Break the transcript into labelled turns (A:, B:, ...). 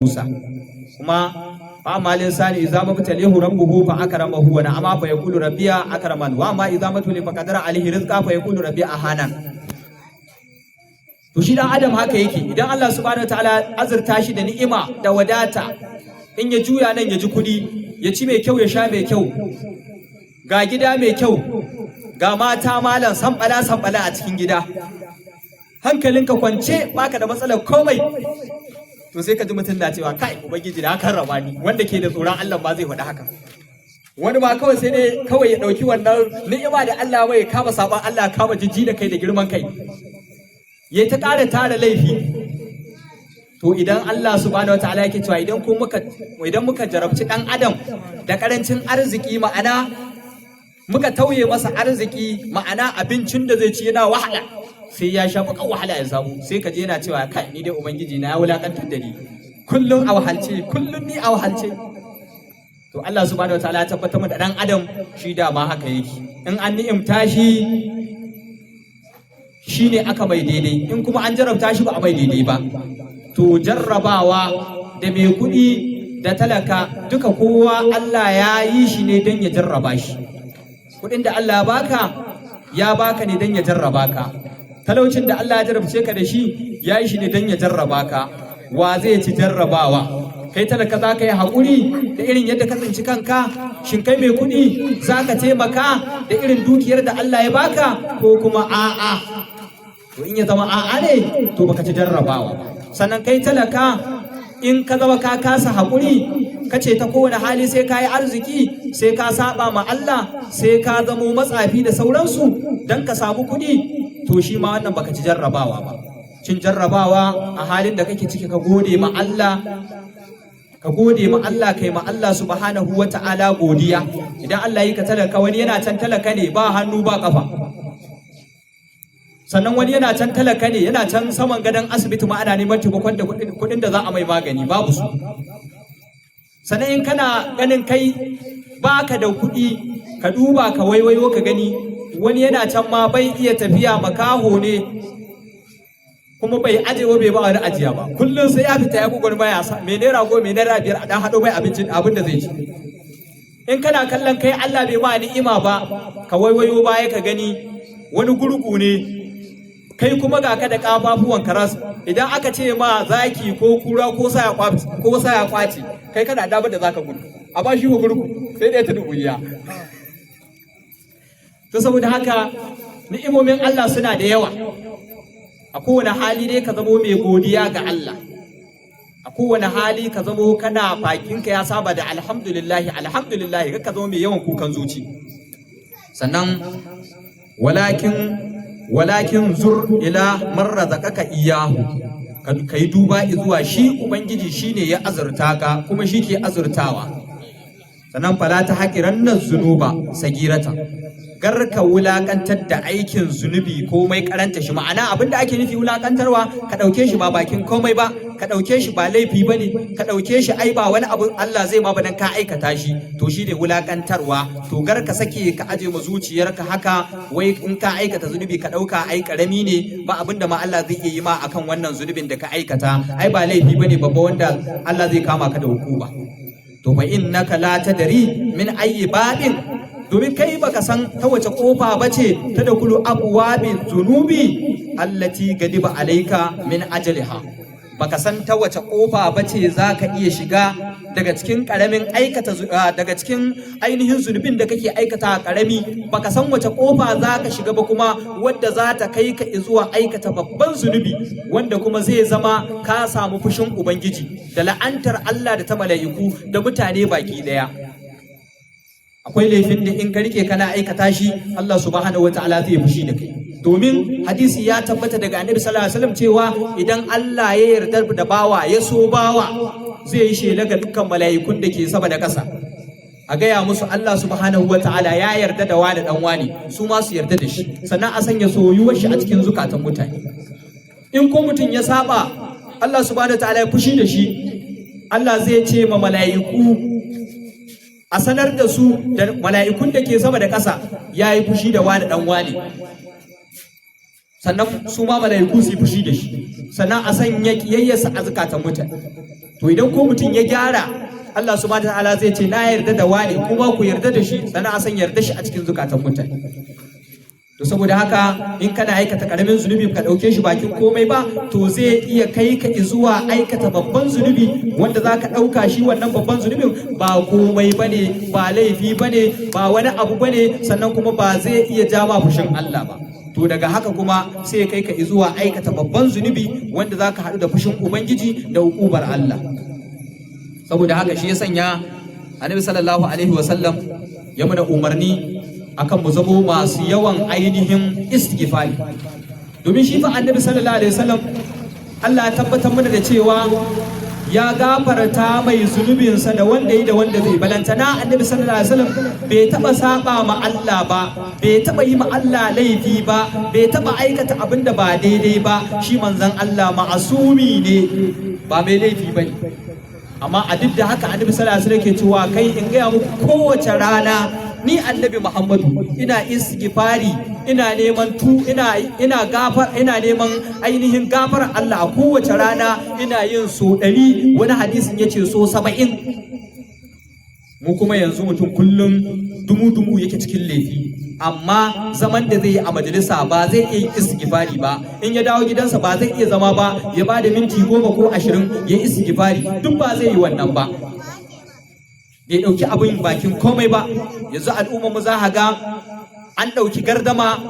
A: Musa kuma fa malin sani idza mabtalihu rabbuhu fa akramahu wa na'ama fa yaqulu rabbiya akraman wa ma idza matuli fa qadara alaihi rizqa fa yaqulu rabbiya ahanan. To shi dan adam haka yake, idan Allah subhanahu wataala azurta shi da ni'ima da wadata, in ya juya nan ya ji kudi, ya ci mai kyau ya sha mai kyau, ga gida mai kyau, ga mata malam sambala a cikin gida, hankalinka kwance baka da matsalar komai, to sai ka ji mutum na cewa kai ubangiji da hakan raba ni. Wanda ke da tsoron Allah ba zai faɗi haka. Wani ba kawai sai dai kawai ya ɗauki wannan ni'ima da Allah bai kama saban Allah, kama jijji da kai da girman kai, ya ta ƙara tara laifi. To idan Allah subhanahu wataala yake cewa idan muka jarabci ɗan adam da ƙarancin arziki, ma'ana muka tauye masa arziki, ma'ana abincin da zai ci yana wahala, sai ya sha bakan wahala ya samu, sai ka je yana cewa kai ni dai ubangiji na ya wulakantar da ni, kullum a wahalce, kullum ni a wahalce. To Allah subhanahu wataala ya tabbatar da dan adam shi da ma haka yake, in an ni'imta shi shine aka mai daidai, in kuma an jarrabta shi ba a mai daidai ba. To jarrabawa da mai kuɗi da talaka duka kowa Allah ya yi shi ne don ya jarraba shi. Kuɗin da Allah ya baka ne don ya jarraba ka. Talaucin da Allah ya jarrabce ka da shi ya yi shi ne don ya jarraba ka. Wa zai ci jarrabawa? Kai talaka za ka yi haƙuri da irin yadda ka tsinci kanka? Shin kai mai kuɗi za ka taimaka da irin dukiyar da Allah ya baka, ko kuma a'a? To in ya zama a'a ne, to baka ci jarrabawa. Sannan kai talaka in ka zama ka kasa haƙuri, ka ce ta kowane hali sai ka yi arziki, sai ka saba ma Allah, sai ka zamo matsafi da sauransu don ka samu kuɗi, to shi ma wannan baka ci jarrabawa ba. Cin jarrabawa a halin da kake ciki ka gode ma Allah, kai ma Allah subhanahu wata'ala godiya. Idan Allah yi ka talaka, wani yana can talaka ne ba hannu ba kafa, sannan wani yana can talaka ne, yana can saman gadon asibiti ma ana neman taimakon da kuɗin da za a mai magani babu su. Sannan in kana ganin kai baka da kuɗi, ka duba ka waiwayo ka gani wani yana can ma bai iya tafiya, makaho ne, kuma bai ajewa bai ba wani ajiya ba, kullum sai ya fita ya gugur baya mai naira goma mai naira biyar a dan haɗo mai abin da zai ci. In kana kallon kai Allah bai ma ni'ima ba, ka waiwayo baya ka gani wani gurgu ne, kai kuma ga ka da kafafuwan karas, idan aka ce ma zaki ko kura ko sa ya kwace, kai kana dabar da zaka gudu, amma shi gurgu sai dai ta dubuya. To saboda haka ni'imomin Allah suna da yawa. A kowane hali dai ka zamo mai godiya ga Allah, a kowane hali ka zamo kana bakinka ya saba da alhamdulillahi, ka zamo mai yawan kukan zuci. Sannan walakin zur ila man razaqaka iyahu, ka yi duba zuwa shi ubangiji shine ya azurta ka, kuma shi ke azurtawa. Sannan fala ta haƙiran zunuba sagirata, garka wulakantar da aikin zunubi komai karanta shi. Ma'ana abinda ake nufi wulakantarwa, ka ɗauke shi ba bakin komai ba, ka ɗauke shi ba laifi ba ne, ka ɗauke shi ai ba wani abu Allah zai ma ba dan ka aikata shi, to shi ne wulakantarwa. To garka sake ka aje ma zuciyarka haka, wai in ka aikata zunubi ka ɗauka ai karami ne, ba abinda ma Allah zai iya yi ma akan wannan zunubin da ka aikata, ai ba laifi ba ne babba wanda Allah zai kama ka da hukuma. To fa innaka la tadri min ayyi babin, domin kai baka san ta wace kofa bace ta da kulu abwabil zunubi allati gadiba alaika min ajliha, baka san ta wace kofa bace zaka iya shiga daga cikin karamin aikata daga cikin ainihin zunubin da kake aikata karami, baka san wace kofa zaka shiga ba kuma wadda za ta kai ka zuwa aikata babban zunubi, wanda kuma zai zama ka samu fushin ubangiji da la'antar Allah da ta mala'iku da mutane baki daya. Akwai laifin da in ka rike kana aikata shi, Allah subhanahu wataala zai fushi da kai. Domin hadisi ya tabbata daga Annabi sallallahu alaihi wasallam cewa idan Allah ya yarda da bawa, ya so bawa, zai yi shela ga dukkan mala'ikun da ke sama da ƙasa, a gaya musu Allah subhanahu wataala ya yarda da wani dan wani, su ma su yarda da shi, sannan a sanya soyuwar shi a cikin zukatan mutane. In ko mutum ya saba Allah subhanahu wataala ya fushi da shi, Allah zai ce ma mala'iku a sanar da su da mala'ikun da ke sama da ƙasa, ya yi fushi da wani ɗan wani. sannan su ma malaiku su fushi da shi, sannan a sanya kiyayyarsa a zakatan mutane. To idan ko mutum ya gyara, Allah subhanahu wataala zai ce na yarda da wani, kuma ku yarda da shi, sannan a san yarda shi a cikin zakatan mutane. To saboda haka in kana aikata karamin zunubi ka dauke shi bakin komai ba, to zai iya kai ka zuwa aikata babban zunubi wanda zaka dauka shi wannan babban zunubin ba komai bane, ba laifi bane, ba wani abu bane, sannan kuma ba zai iya jama fushin Allah ba. To daga haka kuma sai kai ka zuwa aikata babban zunubi wanda zaka haɗu da fushin Ubangiji da hukubar Allah. Saboda haka shi ya sanya Annabi sallallahu alaihi wasallam ya mana umarni akan mu zamo masu yawan ainihin istighfari, domin shi fa Annabi sallallahu alaihi wasallam Allah ya tabbatar mana da cewa ya gafarta mai zunubinsa da wanda yi da wanda zai. Balantana Annabi sallallahu alaihi wasallam bai taba saba ma Allah ba, bai taba yi ma Allah laifi ba, bai taba aikata abin da ba daidai ba. Shi manzon Allah ma'asumi ne, ba mai laifi bane. Amma a duk da haka Annabi sallallahu alaihi wasallam ke cewa kai in gaya muku kowace rana ni Annabi Muhammadu ina istighfari, ina neman ina neman ainihin gafar Allah a kowace rana, ina yin so 100, wani hadisin yace so 70. Mu kuma yanzu mutum kullum dumu yake cikin laifi, amma zaman da zai yi a majalisa ba zai iya yin istighfari ba, in ya dawo gidansa ba zai iya zama ba ya bada minti 10 ko 20 ya istighfari, duk ba zai yi wannan ba. Bai ɗauki abin bakin komai ba. Yanzu al'umma mu za a ga an ɗauki gardama